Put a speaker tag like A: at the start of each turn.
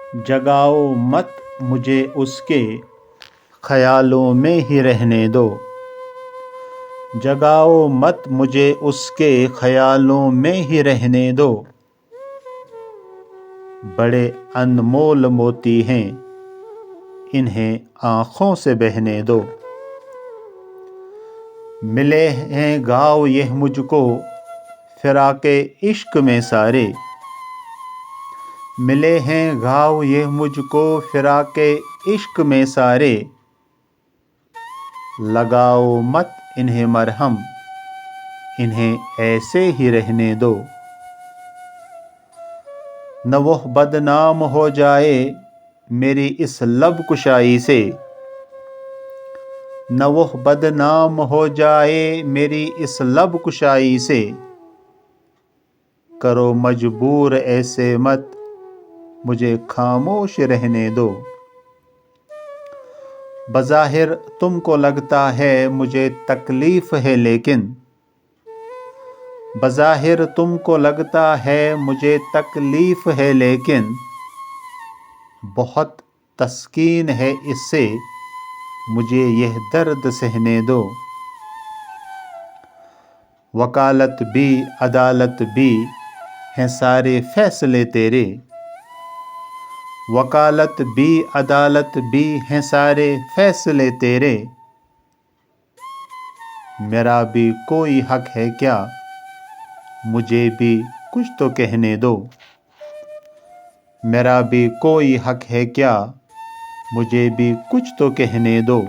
A: जगाओ मत मुझे उसके ख्यालों में ही रहने दो। जगाओ मत मुझे उसके ख्यालों में ही रहने दो। बड़े अनमोल मोती हैं, इन्हें आँखों से बहने दो। मिले हैं घाव यह मुझको फिराके इश्क में सारे। मिले हैं घाव यह मुझको फिराके इश्क में सारे। लगाओ मत इन्हें मरहम, इन्हें ऐसे ही रहने दो। न वो बदनाम हो जाए मेरी इस लब कुशाई से। न वो बदनाम हो जाए मेरी इस लब कुशाई से। करो मजबूर ऐसे मत मुझे खामोश रहने दो। बज़ाहिर तुमको लगता है मुझे तकलीफ है लेकिन। बज़ाहिर तुमको लगता है मुझे तकलीफ है लेकिन। बहुत तस्कीन है इससे मुझे यह दर्द सहने दो। वकालत भी अदालत भी हैं सारे फैसले तेरे। वकालत भी अदालत भी हैं सारे फैसले तेरे। मेरा भी कोई हक है क्या, मुझे भी कुछ तो कहने दो। मेरा भी कोई हक है क्या, मुझे भी कुछ तो कहने दो।